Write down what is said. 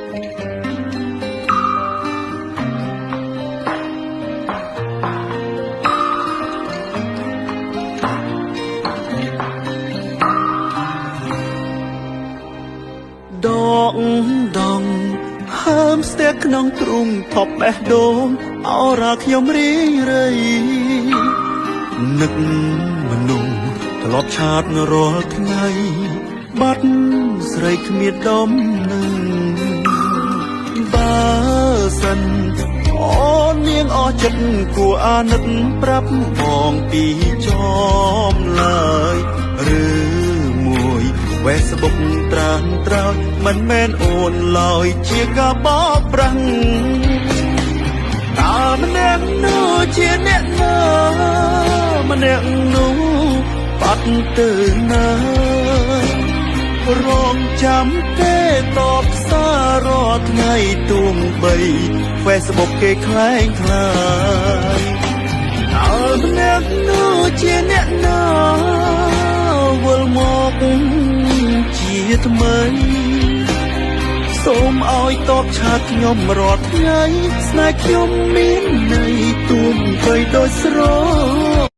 ดอกดองហើមស្ទះក្នុងទ្រូងថប់បេះដូងអរាខ្ញុំរីរៃនឹកមនុស្សធ្លាប់ឆាតរាល់ថ្ងៃបាត់ស្រីគ្មានដំណឹងបើសិនអូននាងអស់ចិត្តគួរអាណិតប្រាប់បងពីចំឡើយឬFacebook ត្រានត្រោចមិនមែនអូនឡើយជាការបោកប្រាំងតើម្នាក់នោះជាអ្នកណាម្នាក់នោះបាត់ទៅណារងចាំទេតបសាររាល់ថ្ងៃទួងបី Facebook គេខ្លែងខ្លាយតើម្នាក់នោះជាអ្នកណាវិលមកជាថ្មីសូមឲ្យតបឆាតខ្ញុំរាល់ថ្ងៃស្នេហ៍ខ្ញុំមានន័យទួងបីដូចស្រ